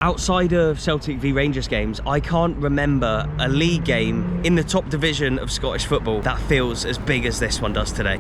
Outside of Celtic v Rangers games, I can't remember a league game in the top division of Scottish football that feels as big as this one does today.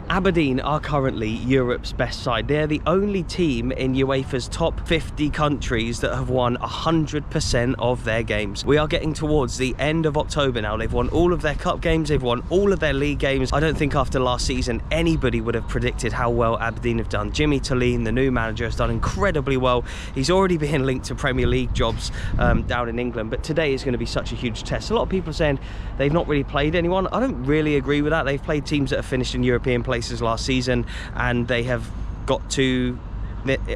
Aberdeen are currently Europe's best side. They're the only team in UEFA's top 50 countries that have won 100% of their games. We are getting towards the end of October now. They've won all of their cup games, they've won all of their league games. I don't think after last season anybody would have predicted how well Aberdeen have done. Jimmy Tulline, the new manager, has done incredibly well. He's already been linked to Premier League jobs down in England, but today is going to be such a huge test. A lot of people are saying they've not really played anyone. I don't really agree with that. They've played teams that have finished in European places last season, and they have got to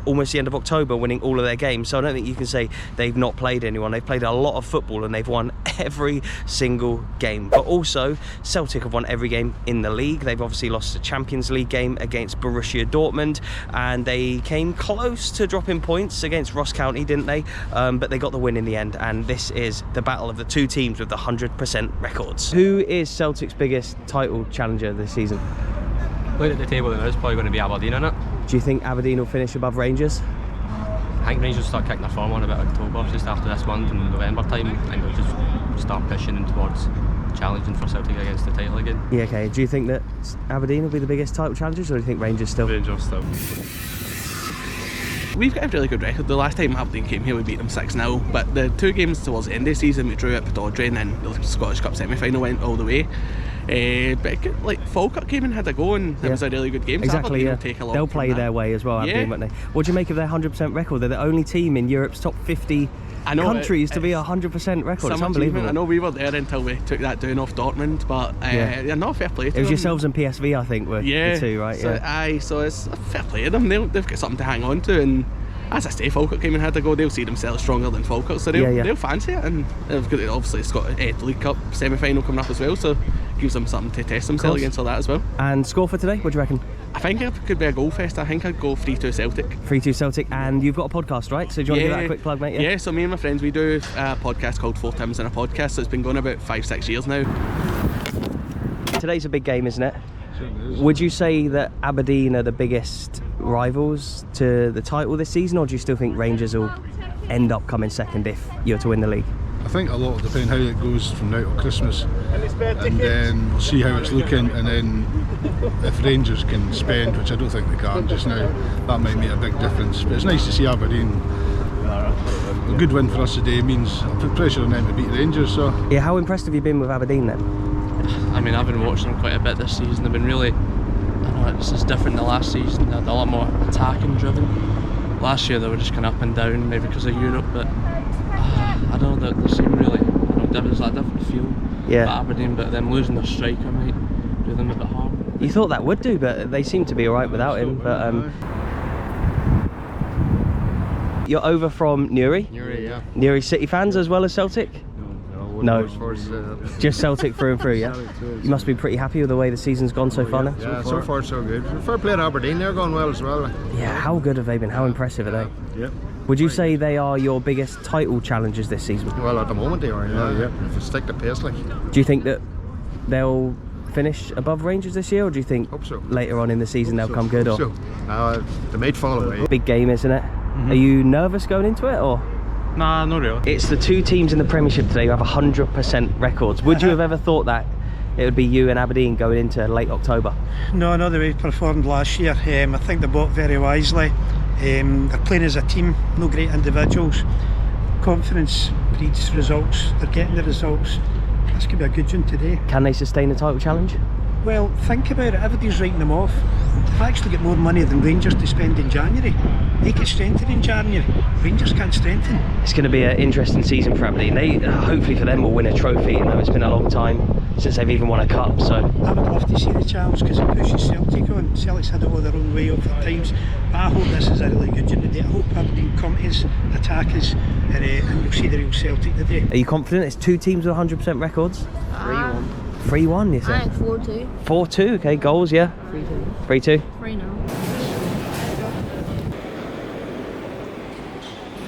almost the end of October winning all of their games, so I don't think you can say they've not played anyone. They've played a lot of football and they've won every single game. But also Celtic have won every game in the league. They've obviously lost a Champions League game against Borussia Dortmund, and they came close to dropping points against Ross County, didn't they? But they got the win in the end, and this is the battle of the two teams with the 100% records. Who is Celtic's biggest title challenger this season? Looking at the table, it's probably going to be Aberdeen in it. Do you think Aberdeen will finish above Rangers? I think Rangers will start kicking their form on about October, just after this month in November time. I think they'll just start pushing in towards challenging for Celtic against the title again. Yeah, okay. Do you think that Aberdeen will be the biggest title challengers, or do you think Rangers still? Rangers still. We've got a really good record. The last time Aberdeen came here we beat them 6-0, but the two games towards the end of the season we drew at Pittodrie, and then the Scottish Cup semi-final went all the way. But like Falkirk came and had a go, and it was a really good game. Exactly, so yeah. Take a lot They'll play their way as well, Aberdeen, won't they? What do you make of their 100% record? They're the only team in Europe's top 50 countries to be a 100% record. It's unbelievable. I know we were there until we took that down off Dortmund, but not fair play to them. It was yourselves and PSV, I think, were the two, right? So, so it's a fair play to them. They've got something to hang on to, and as I say, Falkirk came and had a go. They'll see themselves stronger than Falkirk, so they'll fancy it, and they've got obviously Scottish League Cup semi-final coming up as well, so gives them something to test themselves against all that as well. And score for today, what do you reckon? I think it could be a goal fest. I think I'd go 3-2 Celtic. 3-2 Celtic, and you've got a podcast, right? So do you want to give that a quick plug, mate? Yeah, so me and my friends, we do a podcast called Four Tims in a Podcast, so it's been going about 5-6 years now. Today's a big game, isn't it? Sure is. Would you say that Aberdeen are the biggest rivals to the title this season, or do you still think Rangers will end up coming second if you're to win the league? I think a lot will depend how it goes from now till Christmas, and then we'll see how it's looking, and then if Rangers can spend, which I don't think they can just now, that might make a big difference. But it's nice to see Aberdeen. A good win for us today means I'll put pressure on them to beat Rangers. So yeah, how impressed have you been with Aberdeen then? I mean, I've been watching them quite a bit this season. They've been really, I don't know, it's just different than last season. They're a lot more attacking driven. Last year they were just kind of up and down, maybe because of Europe, but I don't know, they seem really, there's a different feel about Aberdeen, but them losing their striker might do them a bit harm. You thought that would do, but they seem to be alright without him. But you're over from Newry? Newry, yeah. Newry City fans as well as Celtic? No, just Celtic through and through, yeah? You must be pretty happy with the way the season's gone so far now? Yeah, so far so good. Fair play to Aberdeen, they're going well as well. Yeah, how good have they been? How impressive are they? Yeah. Would you say they are your biggest title challengers this season? Well, at the moment they are, yeah. If they stick to pace, like. Do you think that they'll finish above Rangers this year, or do you think later on in the season they'll come good? So. They might fall away. Big game, isn't it? Are you nervous going into it, or? Nah, not really. It's the two teams in the Premiership today who have 100% records. Would you have ever thought that it would be you and Aberdeen going into late October? No, I know the way they performed last year. I think they bought very wisely. They're playing as a team, no great individuals. Confidence breeds results. They're getting the results. This could be a good one today. Can they sustain the title challenge? Well, think about it. Everybody's writing them off. They've actually got more money than Rangers to spend in January. They get strengthened in January. Rangers can't strengthen. It's going to be an interesting season for Aberdeen. They, hopefully for them, will win a trophy. You know, it's been a long time since they've even won a cup. So I would love to see the challenge because it pushes Celtic on. Celtic's had it all their own way over times. But I hope this is a really good one today. I hope Aberdeen come to us, attack us, and you'll see the real Celtic today. Are you confident? It's two teams with 100% records? 3-1. 3-1, you say? I think 4-2. 4-2, okay. Goals, yeah? 3-2. 3-2? 3-0.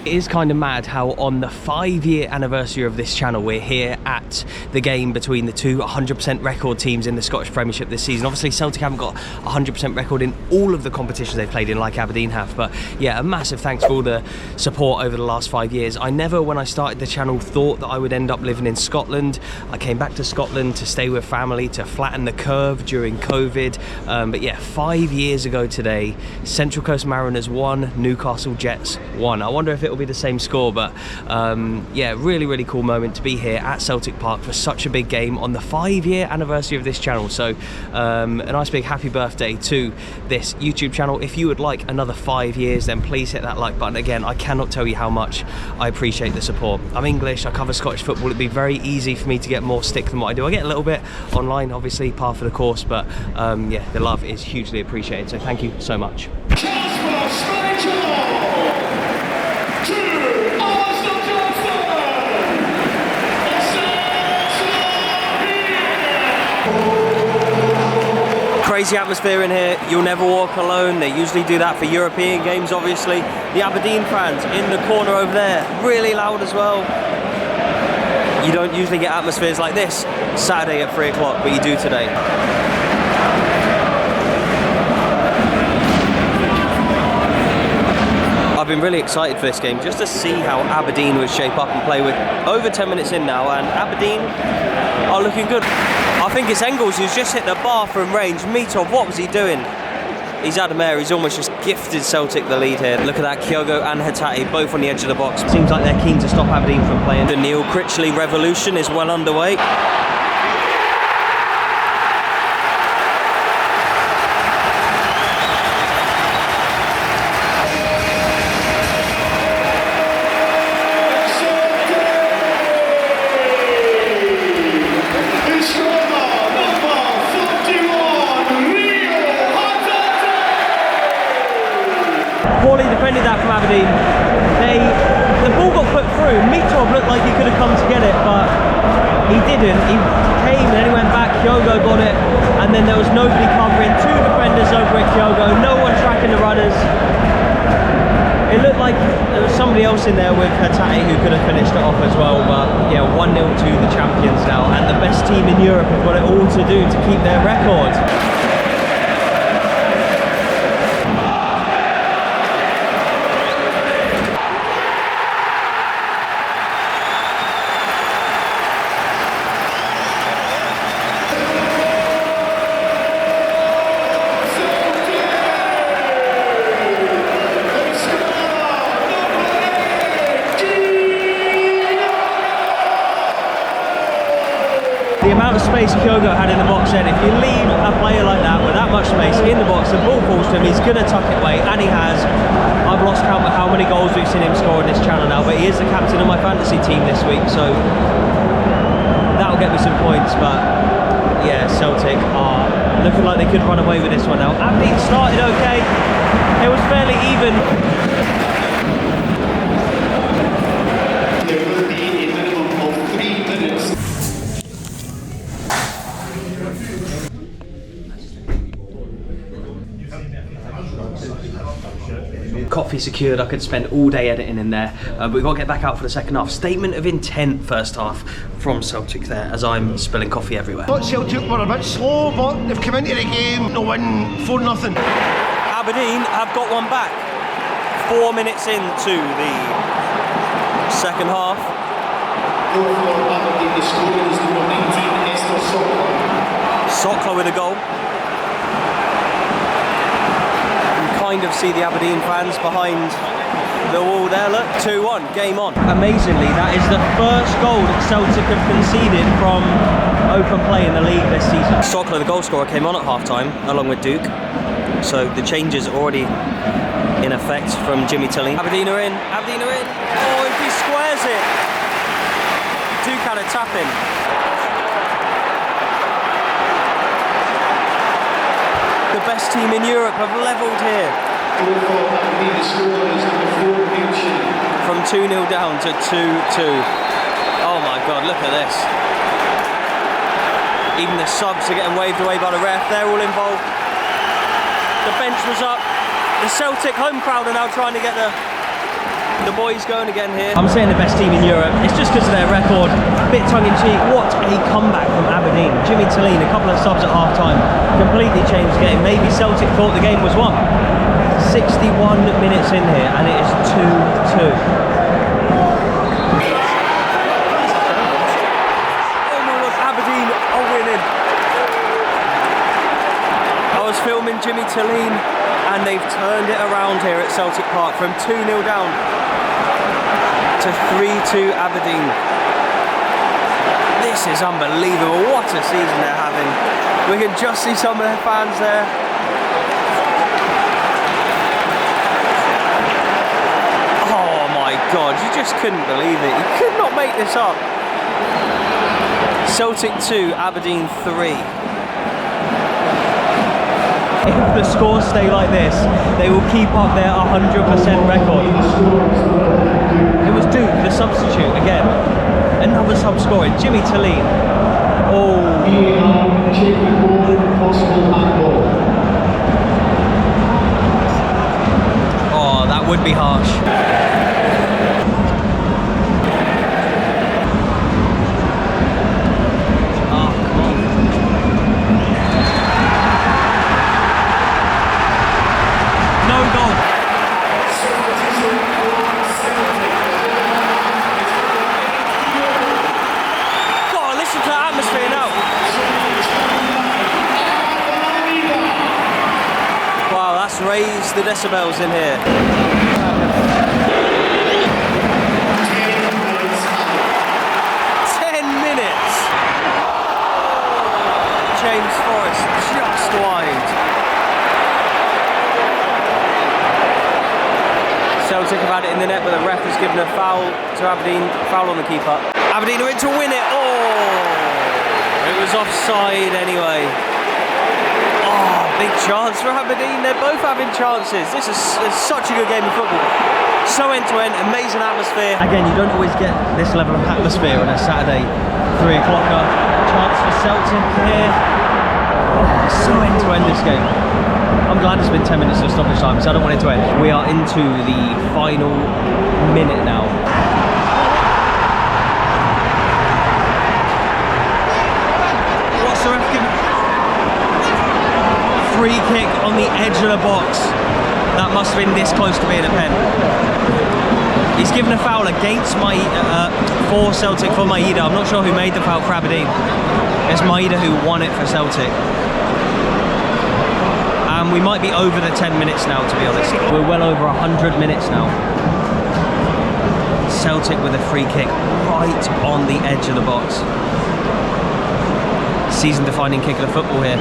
It is kind of mad how on the 5-year anniversary of this channel we're here at the game between the two 100% record teams in the Scottish Premiership this season. Obviously Celtic haven't got 100% record in all of the competitions they've played in like Aberdeen have, but yeah, a massive thanks for all the support over the last 5 years. I never, when I started the channel, thought that I would end up living in Scotland. I came back to Scotland to stay with family, to flatten the curve during COVID, but yeah, 5 years ago today, Central Coast Mariners 1, Newcastle Jets 1. I wonder if it'll be the same score, but yeah, really cool moment to be here at Celtic Park for such a big game on the 5-year anniversary of this channel. So a nice big happy birthday to this YouTube channel. If you would like another 5 years, then please hit that like button. Again, I cannot tell you how much I appreciate the support. I'm English, I cover Scottish football. It'd be very easy for me to get more stick than what I do. I get a little bit online, obviously, par for the course, but yeah, the love is hugely appreciated, so thank you so much. Crazy atmosphere in here. You'll never walk alone. They usually do that for European games, obviously. The Aberdeen fans in the corner over there, really loud as well. You don't usually get atmospheres like this Saturday at 3 o'clock, but you do today. I've been really excited for this game just to see how Aberdeen would shape up and play. With over 10 minutes in now, and Aberdeen are looking good. I think it's Engels who's just hit the bar from range. Mitov, what was he doing? He's had a mare, he's almost just gifted Celtic the lead here. Look at that, Kyogo and Hatate both on the edge of the box. Seems like they're keen to stop Aberdeen from playing. The Neil Critchley revolution is well underway. Poorly defended that from Aberdeen. The ball got put through. Mitov looked like he could have come to get it, but he didn't. He came and then he went back. Kyogo got it, and then there was nobody covering. 2 defenders over at Kyogo. No one tracking the runners. It looked like there was somebody else in there with Hatate who could have finished it off as well. But yeah, 1-0 to the champions now, and the best team in Europe have got it all to do to keep their record. The amount of space Kyogo had in the box then, if you leave a player like that with that much space in the box, the ball falls to him, he's going to tuck it away, and he has. I've lost count of how many goals we've seen him score on this channel now, but he is the captain of my fantasy team this week, so that'll get me some points. But yeah, Celtic are looking like they could run away with this one now. Aberdeen started okay, it was fairly even. There will be a minimum of 3 minutes. Coffee secured, I could spend all day editing in there, but we've got to get back out for the second half. Statement of intent first half from Celtic there, as I'm spilling coffee everywhere. Thought Celtic were a bit slow, but they've come into the game to win 4-0. Aberdeen have got one back 4 minutes into the second half. Sokla with a goal. Kind of see the Aberdeen fans behind the wall there. Look, 2-1, game on. Amazingly, that is the first goal that Celtic have conceded from open play in the league this season. Sokla, the goal scorer, came on at half-time along with Duke, so the changes are already in effect from Jimmy Tilling. Aberdeen are in, Aberdeen are in. Oh, if he squares it, Duke had a tap in. The best team in Europe have levelled here. From 2-0 down to 2-2. Oh my God, look at this. Even the subs are getting waved away by the ref. They're all involved. The bench was up. The Celtic home crowd are now trying to get the The boys going again here. I'm saying the best team in Europe. It's just because of their record. Bit tongue-in-cheek. What a comeback from Aberdeen. Jimmy Talleen, a couple of subs at half-time. Completely changed the game. Maybe Celtic thought the game was won. 61 minutes in here and it is 2-2. Oh my God, Aberdeen are winning. I was filming Jimmy Talleen and they've turned it around here at Celtic Park from 2-0 down to 3-2 Aberdeen. This is unbelievable. What a season they're having. We can just see some of their fans there. Oh my God, you just couldn't believe it. You could not make this up. Celtic 2, Aberdeen 3. If the scores stay like this, they will keep up their 100% record. It was Duke, the substitute, again. Another sub scoring, Jimmy Talleen. Oh. Oh, that would be harsh. Raise the decibels in here. 10 minutes. James Forrest just wide. Celtic have had it in the net, but the ref has given a foul to Aberdeen. Foul on the keeper. Aberdeen are in to win it. Oh, it was offside anyway. Big chance for Aberdeen, they're both having chances. This is such a good game of football. So end-to-end, amazing atmosphere. Again, you don't always get this level of atmosphere on a Saturday 3 o'clocker. Chance for Celtic here. So end-to-end this game. I'm glad it's been 10 minutes of stoppage time, so I don't want it to end. We are into the final minute now. What's the ref giving? Free kick on the edge of the box. That must have been this close to being a pen. He's given a foul against for Celtic for Maeda. I'm not sure who made the foul for Aberdeen. It's Maeda who won it for Celtic. And we might be over the 10 minutes now, to be honest. We're well over 100 minutes now. Celtic with a free kick right on the edge of the box. Season-defining kick of the football here.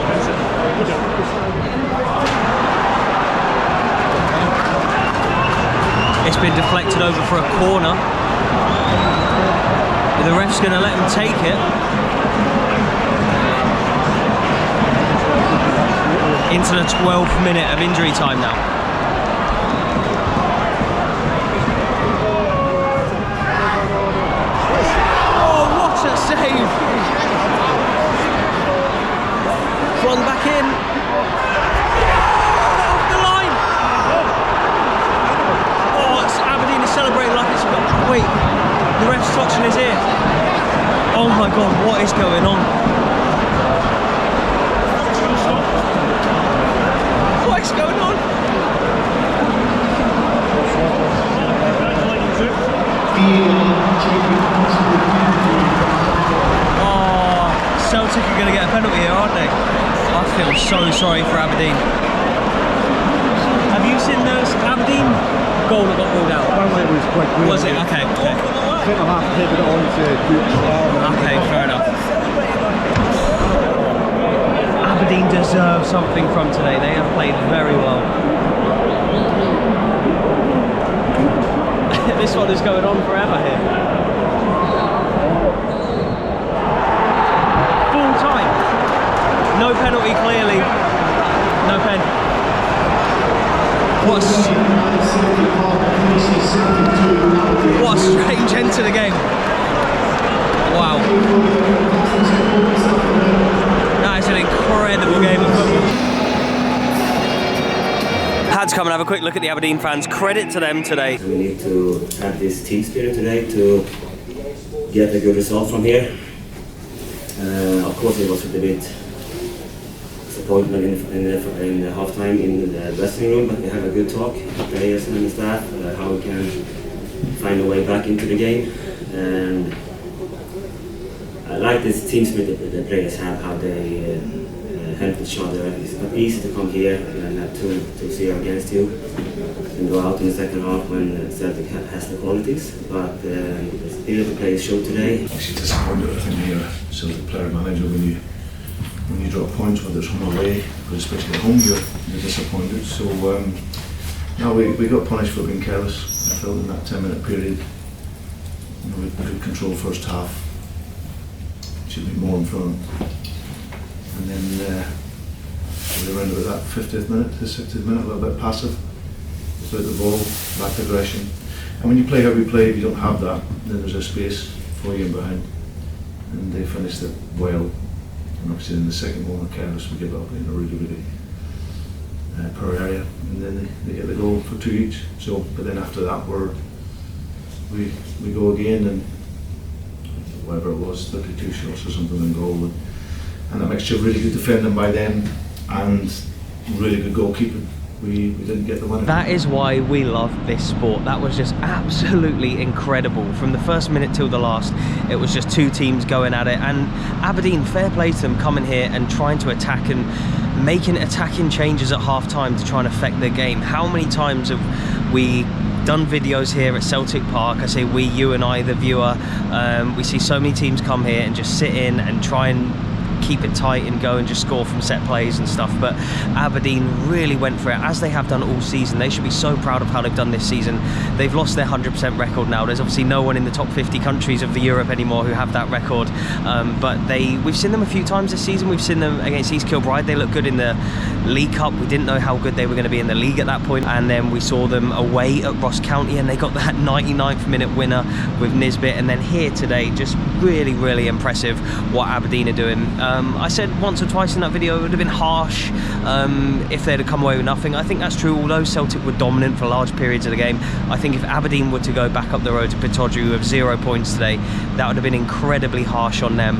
It's been deflected over for a corner. The ref's going to let him take it. Into the 12th minute of injury time now. Oh, what a save! Flung back in. Off the line! Aberdeen is celebrating like it's... Wait, the ref's touching his ear. Oh my God, what is going on? What is going on? Oh, Celtic are going to get a penalty here, aren't they? I feel so sorry for Aberdeen. Have you seen the Aberdeen goal that got ruled out? Apparently it was quite clear. Was it? Okay. Centre half headed it on to Duke's arm. Okay, fair enough. Aberdeen deserve something from today. They have played very well. This one is going on forever here. Full time. No penalty, clearly. No pen. What a strange end to the game. Wow. That is an incredible game of football. Had's coming have a quick look at the Aberdeen fans. Credit to them today. We need to have this team spirit today to get a good result from here. Of course, it was a bit disappointment in the half-time in the dressing room, but we have a good talk, the players and the staff, how we can find a way back into the game. And I like this team spirit that the players have, how they help each other. It's not easy to come here and have 2-0 against you and go out in the second half when Celtic has the qualities. But still the players showed today. Actually disappointed, I think, you're a Celtic player manager when you drop points, whether it's home or away, but especially at home you're disappointed. So no, we got punished for being careless. I felt in that 10-minute period, you know, we could control first half. Should be more in front. And then we were around about that 50th minute to 60th minute, a little bit passive. Without the ball, lacked aggression. And when you play how we play, if you don't have that, then there's a space for you in behind. And they finished it well. And obviously in the second one, careless, we give up in a really poor area. And then they get the goal for 2 each. So, but then after that, we go again, and whatever it was, 32 shots or something in goal. And a mixture of really good defending by them and really good goalkeeping. We didn't get the winner. That is why we love this sport. That was just absolutely incredible. From the first minute till the last, it was just two teams going at it. And Aberdeen, fair play to them, coming here and trying to attack and making attacking changes at half-time to try and affect their game. How many times have we done videos here at Celtic Park? I say we, you and I, the viewer. We see so many teams come here and just sit in and try and keep it tight and go and just score from set plays and stuff, but Aberdeen really went for it, as they have done all season. They should be so proud of how they've done this season. They've lost their 100% record now. There's obviously no one in the top 50 countries of the Europe anymore who have that record, but we've seen them a few times this season. We've seen them against East Kilbride. They looked good in the League Cup. We didn't know how good they were going to be in the league at that point, and then we saw them away at Ross County and they got that 99th minute winner with Nisbet. And then here today, just really impressive what Aberdeen are doing. I said once or twice in that video it would have been harsh if they'd have come away with nothing. I think that's true. Although Celtic were dominant for large periods of the game, I think if Aberdeen were to go back up the road to Pittodrie with 0 points today, that would have been incredibly harsh on them.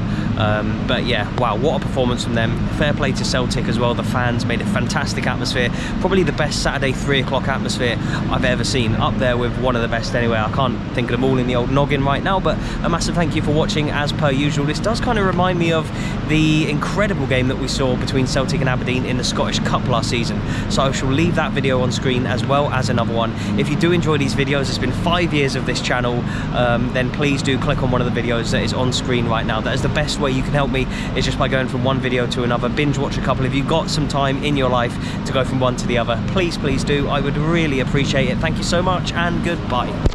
But yeah, wow, what a performance from them. Fair play to Celtic as well. The fans made a fantastic atmosphere. Probably the best Saturday 3 o'clock atmosphere I've ever seen. Up there with one of the best anyway. I can't think of them all in the old noggin right now, but a massive thank you for watching as per usual. This does kind of remind me of the incredible game that we saw between Celtic and Aberdeen in the Scottish Cup last season. So I shall leave that video on screen as well as another one. If you do enjoy these videos, it's been 5 years of this channel, then please do click on one of the videos that is on screen right now. That is the best way you can help me, is just by going from one video to another. Binge watch a couple. If you've got some time in your life to go from one to the other, please do. I would really appreciate it. Thank you so much and goodbye.